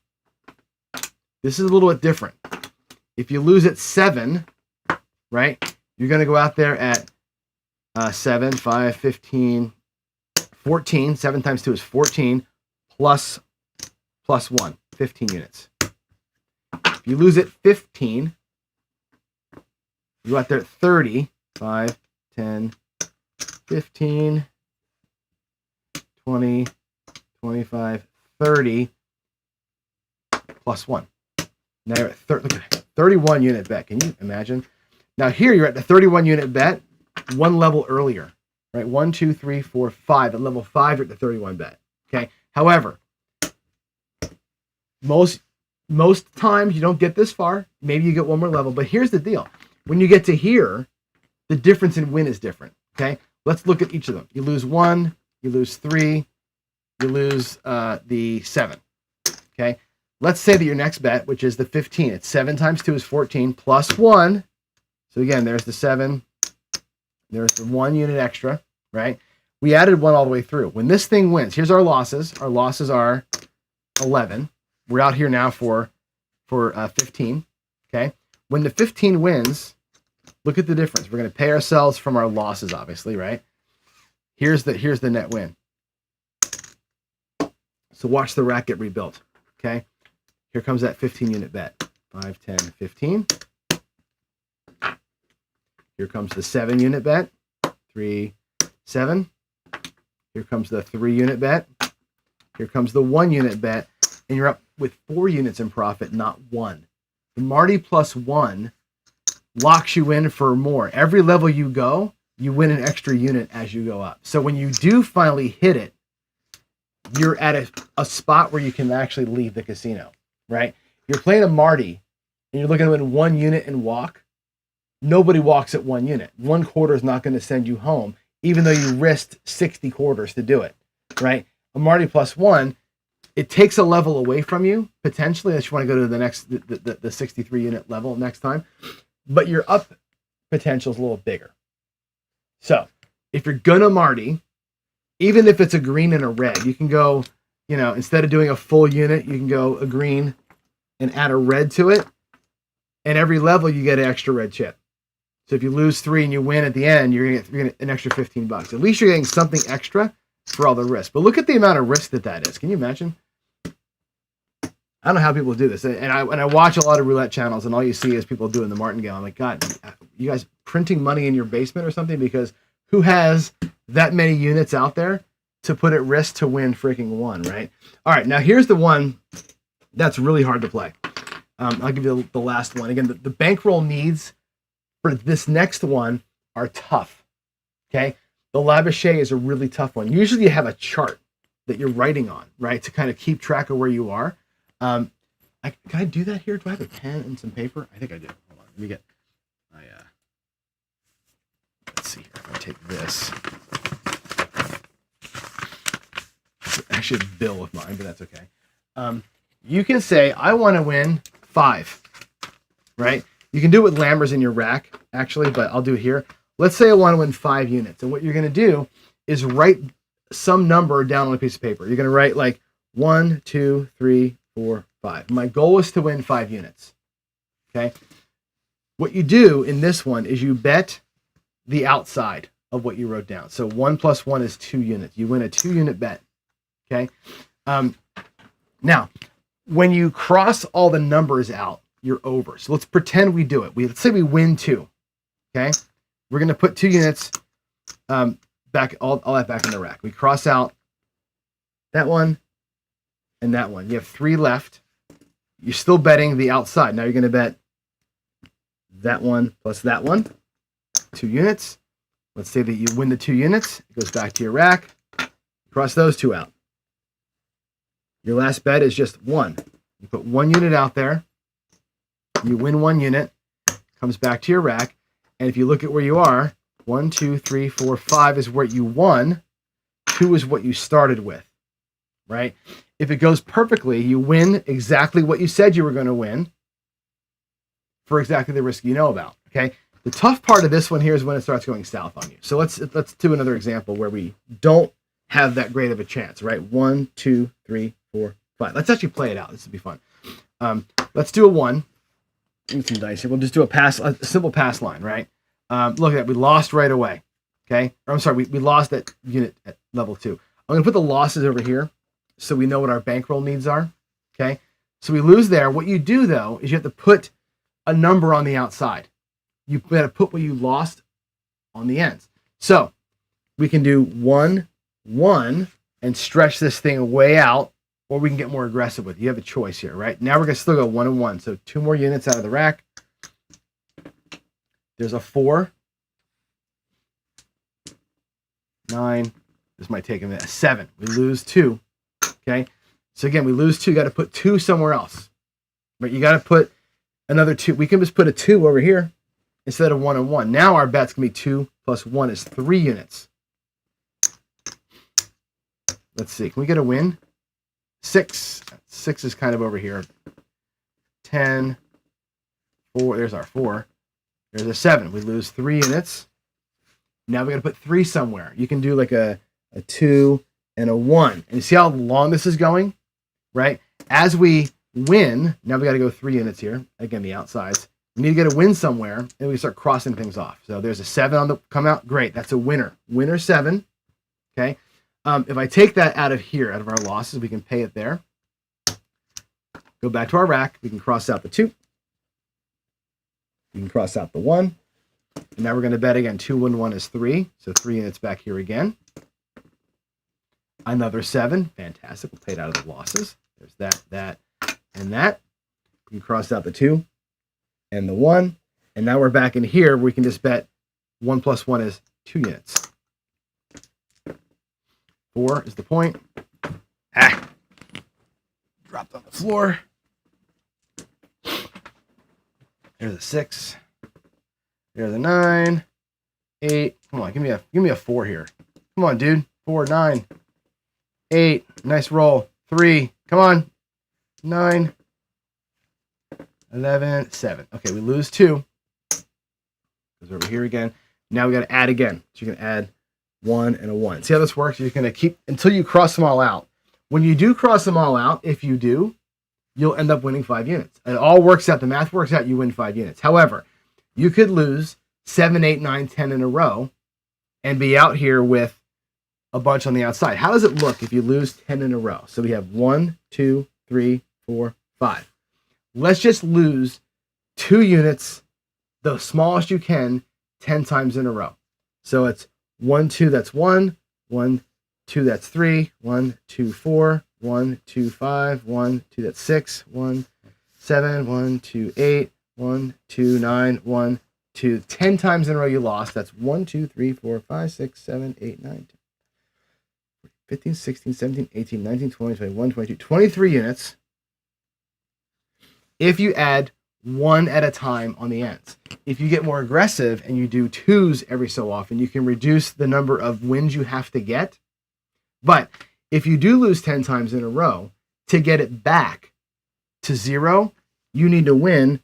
This is a little bit different. If you lose at 7, right, you're going to go out there at 7, 5, 15, 14. 7 times 2 is 14, plus 1, 15 units. If you lose at 15, you go out there at 30, 5, 10, 15, 20, 25, 30, plus 1. Now you're at look at 31 unit bet. Can you imagine? Now here you're at the 31 unit bet, 1 level earlier, right? 1, 2, 3, 4, 5. At level 5, you're at the 31 bet. Okay. However, most times you don't get this far. Maybe you get 1 more level, but here's the deal. When you get to here, the difference in win is different. Okay. Let's look at each of them. You lose 1, you lose 3, you lose the 7. Okay. Let's say that your next bet, which is the 15, it's 7 times 2 is 14, plus 1. So again, there's the 7. There's the 1 unit extra, right? We added 1 all the way through. When this thing wins, here's our losses. Our losses are 11. We're out here now for 15, okay? When the 15 wins, look at the difference. We're going to pay ourselves from our losses, obviously, right? Here's the net win. So watch the rack get rebuilt, okay? Here comes that 15 unit bet. 5, 10, 15. Here comes the 7 unit bet. 3, 7. Here comes the 3 unit bet. Here comes the 1 unit bet. And you're up with 4 units in profit, not 1. The Marty plus 1 locks you in for more. Every level you go, you win an extra unit as you go up. So when you do finally hit it, you're at a spot where you can actually leave the casino, right? You're playing a Marty and you're looking to win 1 unit and walk. Nobody walks at 1 unit. 1 quarter is not going to send you home, even though you risked 60 quarters to do it, right? A Marty plus 1, it takes a level away from you, potentially, unless you want to go to the next, the 63 unit level next time. But your up potential is a little bigger. So if you're going to Marty, even if it's a green and a red, you can go, instead of doing a full unit, you can go a green and add a red to it. And every level you get an extra red chip. So if you lose 3 and you win at the end, you're gonna get an extra $15. At least you're getting something extra for all the risk. But look at the amount of risk that is. Can you imagine? I don't know how people do this. And I watch a lot of roulette channels, and all you see is people doing the martingale. I'm like, God, you guys printing money in your basement or something? Because who has that many units out there to put at risk to win freaking 1, right? All right, now here's the one that's really hard to play. I'll give you the last one. Again, the bankroll needs for this next one are tough, okay? The lavishe is a really tough one. Usually you have a chart that you're writing on, right, to kind of keep track of where you are. Can I do that here? Do I have a pen and some paper? I think I do. Hold on. Let me get my, let's see here. If I take this. It's actually a bill of mine, but that's okay. You can say, I want to win 5, right? You can do it with Lammers in your rack, actually, but I'll do it here. Let's say I want to win 5 units. And what you're going to do is write some number down on a piece of paper. You're going to write like 1, 2, 3, 4, 5. My goal is to win 5 units. Okay. What you do in this one is you bet the outside of what you wrote down. So 1 + 1 is 2 units. You win a 2-unit bet. Okay. Now, when you cross all the numbers out, you're over. So let's pretend we do it. Let's say we win 2. Okay. We're going to put 2 units back, all that back in the rack. We cross out that one and that one. You have 3 left. You're still betting the outside. Now you're going to bet that one plus that one, 2 units. Let's say that you win the 2 units. It goes back to your rack. Cross those 2 out. Your last bet is just 1. You put 1 unit out there. You win 1 unit. Comes back to your rack. And if you look at where you are, 1, 2, 3, 4, 5 is where you won. 2 is what you started with, right? If it goes perfectly, you win exactly what you said you were going to win for exactly the risk you know about, okay? The tough part of this one here is when it starts going south on you. So let's do another example where we don't have that great of a chance, right? 1, 2, 3, 4, 5. Let's actually play it out. This will be fun. Let's do a 1. Some dice here. We'll just do a simple pass line, right? Look at that. We lost right away. Okay. Or I'm sorry. We lost that unit at level 2. I'm going to put the losses over here so we know what our bankroll needs are. Okay. So we lose there. What you do though is you have to put a number on the outside. You got to put what you lost on the ends. So we can do 1, 1 and stretch this thing way out, or we can get more aggressive with it. You have a choice here, right? Now we're going to still go 1 and 1. So 2 more units out of the rack. There's a 4. 9. This might take a minute. 7. We lose 2. Okay. So again, we lose 2. You got to put 2 somewhere else. Right? You got to put another 2. We can just put a 2 over here instead of 1 and 1. Now our bet's going to be 2 plus 1 is 3 units. Let's see. Can we get a win? 6. 6 is kind of over here. 10. 4. There's our 4. There's a 7. We lose 3 units. Now we got to put 3 somewhere. You can do like a 2 and a 1. And you see how long this is going? Right? As we win, now we got to go 3 units here. Again, the outsides. We need to get a win somewhere, and we start crossing things off. So there's a 7 on the come out. Great. That's a winner. Winner 7. Okay. If I take that out of here, out of our losses, we can pay it there. Go back to our rack. We can cross out the 2. We can cross out the 1. And now we're going to bet again. 2 and 1 is 3. So 3 units back here again. Another 7. Fantastic. We'll pay it out of the losses. There's that, and that. We can cross out the 2 and the 1. And now we're back in here where we can just bet 1 plus 1 is 2 units. 4 is the point. Dropped on the floor. There's a 6. There's a 9. 8. Come on, give me a 4 here. Come on, dude. 4, 9. 8. Nice roll. 3. Come on. 9. 11. 7. Okay, we lose 2. Goes over here again. Now we got to add again. So you can add 1 and a 1. See how this works? You're going to keep until you cross them all out. When you do cross them all out, if you do, you'll end up winning 5 units. It all works out. The math works out. You win 5 units. However, you could lose 7, 8, 9, 10 in a row and be out here with a bunch on the outside. How does it look if you lose 10 in a row? So we have 1, 2, 3, 4, 5. Let's just lose 2 units, the smallest you can, 10 times in a row. So it's 1, 2, that's 1. 1, 2, that's 3. 1, 2, 4. 1, 2, 5. 1, 2, that's 6. 1, 7. 1, 2, 8. 1, 2, 9. 1, to 10 times in a row you lost. That's 1, 2, 3, 4, 5, 6, 7, 8, 9, 10, 15, 16, 17, 18, 19, 20, 21, 22, 23 units. If you add one at a time on the ends. If you get more aggressive and you do twos every so often, you can reduce the number of wins you have to get. But if you do lose 10 times in a row, to get it back to 0, you need to win.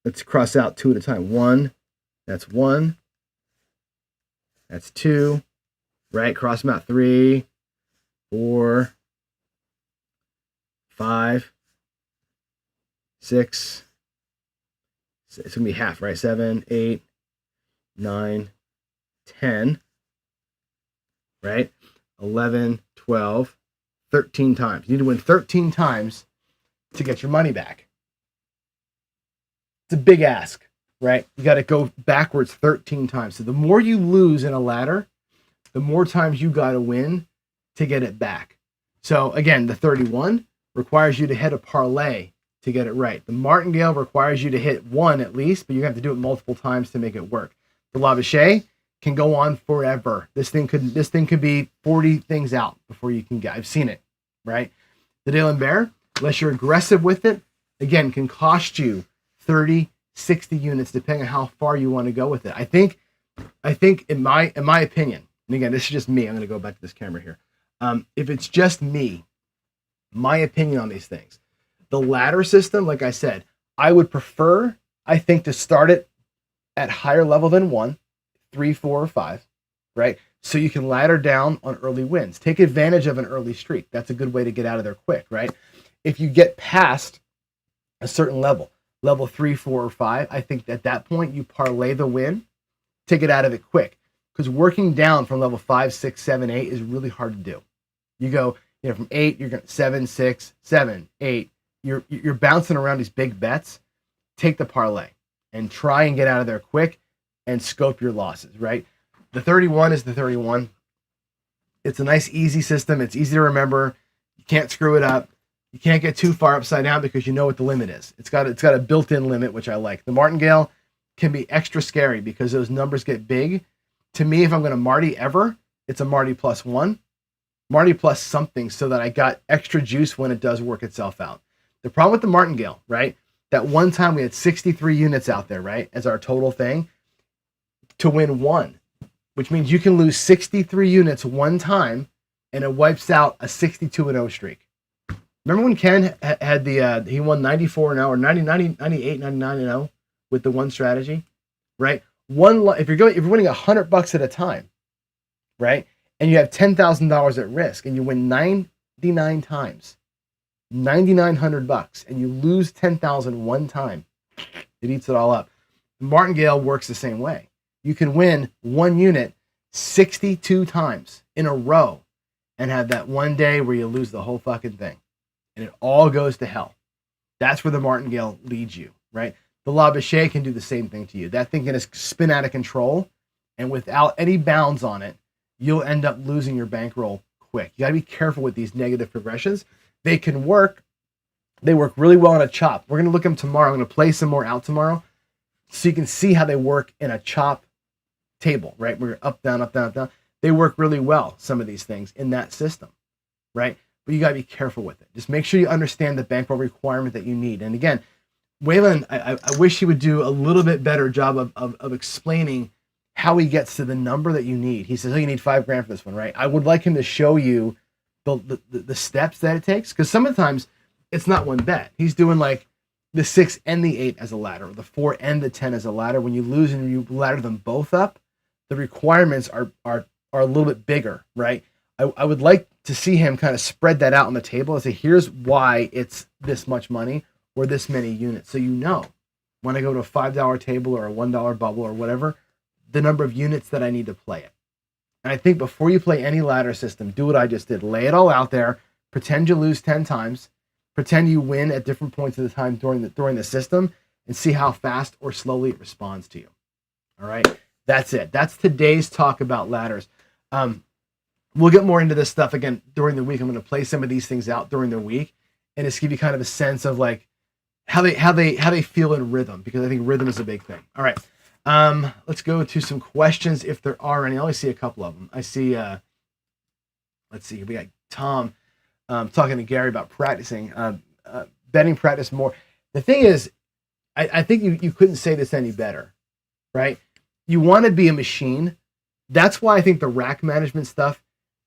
Let's cross out 2 at a time. 1, that's 1. That's 2, right? Cross them out. 3, 4, 5, 6. It's going to be half, right? 7, 8, 9, 10, right? 11, 12, 13 times. You need to win 13 times to get your money back. It's a big ask, right? You got to go backwards 13 times. So the more you lose in a ladder, the more times you got to win to get it back. So again, the 31 requires you to hit a parlay to get it right. The martingale requires you to hit 1 at least, but you have to do it multiple times to make it work. The Lavachet can go on forever. This thing could be 40 things out before you can get. I've seen it, right? The D'Alembert, unless you're aggressive with it, again, can cost you 30, 60 units depending on how far you want to go with it. I think in my opinion, and again, this is just me. I'm going to go back to this camera here. If it's just me, my opinion on these things, the ladder system, like I said, I would prefer, I think, to start it at higher level than 1, 3, 4, or 5, right? So you can ladder down on early wins. Take advantage of an early streak. That's a good way to get out of there quick, right? If you get past a certain level 3, 4, or 5, I think at that point you parlay the win to get out of it quick. Because working down from level 5, 6, 7, 8 is really hard to do. You go, from 8, you're going 7, 6, 7, 8. You're bouncing around these big bets. Take the parlay and try and get out of there quick and scope your losses, right? The 31 is the 31. It's a nice, easy system. It's easy to remember. You can't screw it up. You can't get too far upside down because you know what the limit is. It's got a built-in limit, which I like. The martingale can be extra scary because those numbers get big. To me, if I'm going to Marty ever, it's a Marty plus 1. Marty plus something so that I got extra juice when it does work itself out. The problem with the martingale, right? That one time we had 63 units out there, right? As our total thing to win 1, which means you can lose 63 units one time and it wipes out a 62-0 streak. Remember when Ken had he won 94-0 or 98, 99-0 with the one strategy, right? If you're winning $100 at a time, right? And you have $10,000 at risk and you win 99 times, $9,900, and you lose 10,000 one time, it eats it all up. Martingale works the same way. You can win one unit 62 times in a row and have that one day where you lose the whole fucking thing. And it all goes to hell. That's where the martingale leads you, right? The Lavachet can do the same thing to you. That thing can just spin out of control, and without any bounds on it, you'll end up losing your bankroll quick. You got to be careful with these negative progressions. They can work. They work really well in a chop. We're going to look at them tomorrow. I'm going to play some more out tomorrow so you can see how they work in a chop table, right? We're up, down, up, down, up, down. They work really well, some of these things, in that system, right? But you got to be careful with it. Just make sure you understand the bankroll requirement that you need. And again, Waylon, I wish he would do a little bit better job of explaining how he gets to the number that you need. He says, oh, you need $5,000 for this one, right? I would like him to show you the steps that it takes, because sometimes it's not one bet. He's doing like the 6 and the 8 as a ladder, or the 4 and the 10 as a ladder. When you lose and you ladder them both up, the requirements are a little bit bigger, right? I would like to see him kind of spread that out on the table and say, here's why it's this much money or this many units. So you know, when I go to a $5 table or a $1 bubble or whatever, the number of units that I need to play it. And I think before you play any ladder system, do what I just did. Lay it all out there. Pretend you lose 10 times. Pretend you win at different points of the time during the system, and see how fast or slowly it responds to you. All right? That's it. That's today's talk about ladders. We'll get more into this stuff again during the week. I'm going to play some of these things out during the week and just give you kind of a sense of like how they feel in rhythm, because I think rhythm is a big thing. All right. Let's go to some questions if there are any. I only see a couple of them. I see, let's see, we got Tom talking to Gary about practicing, betting practice more. The thing is, I think you couldn't say this any better, right? You want to be a machine. That's why I think the rack management stuff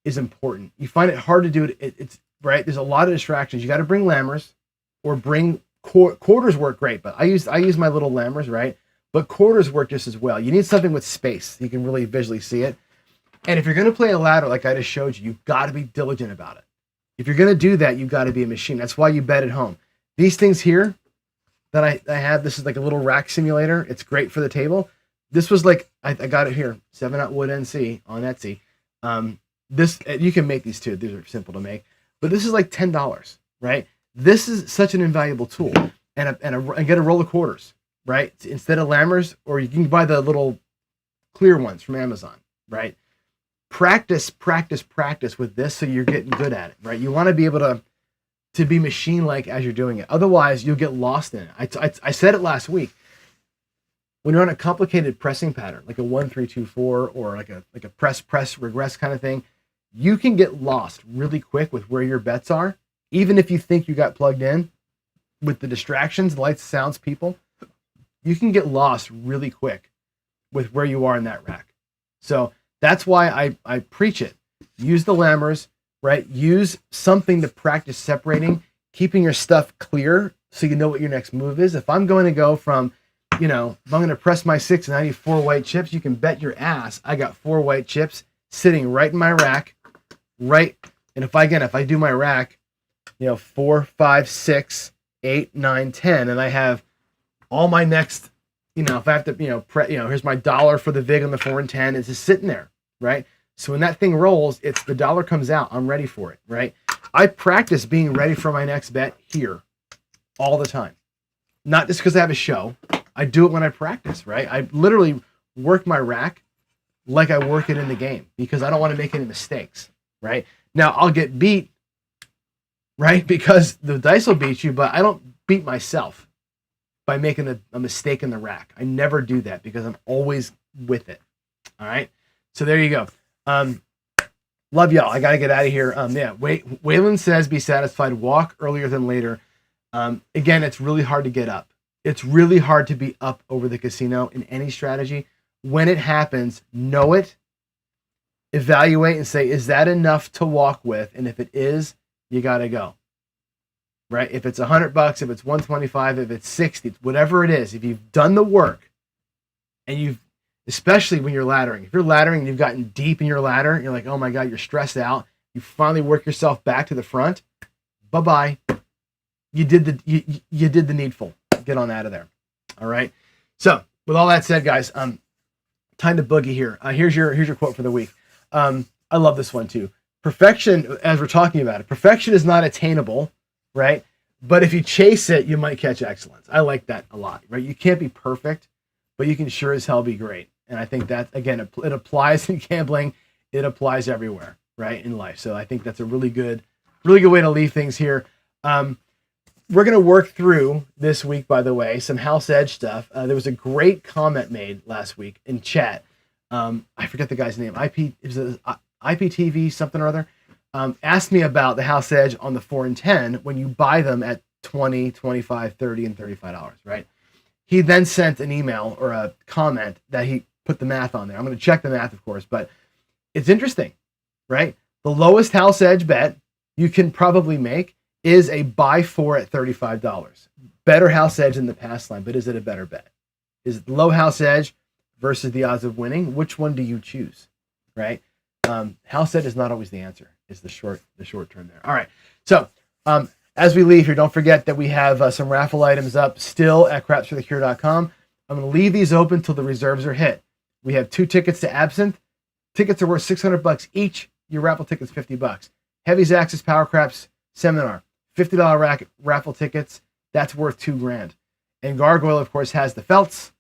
is important. You find it hard to do it. It's right. There's a lot of distractions. You got to bring lammers or bring quarters work great, but I use my little lammers, right? But quarters work just as well. You need something with space. You can really visually see it. And if you're going to play a ladder like I just showed you, you've got to be diligent about it. If you're going to do that, you've got to be a machine. That's why you bet at home. These things here that I have, this is like a little rack simulator. It's great for the table. This was like, I got it here, 7-Out Wood NC on Etsy. This, you can make these too. These are simple to make. But this is like $10, right? This is such an invaluable tool. And get a roll of quarters, right? Instead of lammers, or you can buy the little clear ones from Amazon, right? Practice with this so you're getting good at it, right? You want to be able to be machine-like as you're doing it. Otherwise, you'll get lost in it. I said it last week. When you're on a complicated pressing pattern, like a 1-3-2-4 or like a press regress kind of thing, you can get lost really quick with where your bets are. Even if you think you got plugged in with the distractions, lights, sounds, people, you can get lost really quick with where you are in that rack. So that's why I preach it. Use the lammers, right? Use something to practice separating, keeping your stuff clear so you know what your next move is. If I'm going to go from, if I'm going to press my 6 and I need 4 white chips, you can bet your ass I got 4 white chips sitting right in my rack, right? And if I do my rack, 4, 5, 6, 8, 9, 10, and I have all my next, if I have to, here's my dollar for the VIG on the 4 and 10, it's just sitting there, right? So when that thing rolls, it's the dollar comes out, I'm ready for it, right? I practice being ready for my next bet here all the time. Not just because I have a show. I do it when I practice, right? I literally work my rack like I work it in the game because I don't want to make any mistakes, right? Now, I'll get beat, right? Because the dice will beat you, but I don't beat myself by making a mistake in the rack. I never do that because I'm always with it, all right? So there you go. Love y'all. I got to get out of here. Waylon says be satisfied. Walk earlier than later. Again, it's really hard to get up. It's really hard to be up over the casino in any strategy. When it happens, know it, evaluate and say, is that enough to walk with? And if it is, you got to go, right? If it's $100, if it's $125, if it's $60, whatever it is, if you've done the work and especially when you're laddering, if you're laddering and you've gotten deep in your ladder, and you're like, oh my God, you're stressed out. You finally work yourself back to the front. Bye-bye. You did the needful. Get on out of there. All right. So with all that said, guys, time to boogie here. Here's your quote for the week. I love this one too. Perfection, as we're talking about it, perfection is not attainable, right? But if you chase it, you might catch excellence. I like that a lot, right? You can't be perfect, but you can sure as hell be great. And I think that, again, it applies in gambling. It applies everywhere, right, in life. So I think that's a really good way to leave things here. We're going to work through this week, by the way, some House Edge stuff. There was a great comment made last week in chat. I forget the guy's name. IPTV something or other. Asked me about the House Edge on the 4 and 10 when you buy them at $20, $25, $30, and $35, right? He then sent an email or a comment that he put the math on there. I'm going to check the math, of course, but it's interesting, right? The lowest House Edge bet you can probably make is a buy 4 at $35. Better House Edge than the pass line, but is it a better bet? Is it low House Edge versus the odds of winning? Which one do you choose, right? House Edge is not always the answer. Is the short term there. All right. So as we leave here, don't forget that we have some raffle items up still at crapsforthecure.com. I'm going to leave these open till the reserves are hit. We have 2 tickets to Absinthe. Tickets are worth $600 each. Your raffle ticket's $50. Heavy's Axis Power Craps Seminar, $50 raffle tickets. That's worth $2,000. And Gargoyle, of course, has the felts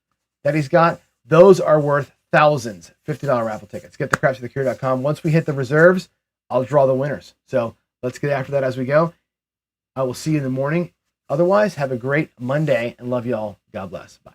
that he's got. Those are worth thousands. $50 raffle tickets. Get the crapsforthecure.com. Once we hit the reserves, I'll draw the winners. So let's get after that as we go. I will see you in the morning. Otherwise, have a great Monday and love you all. God bless. Bye.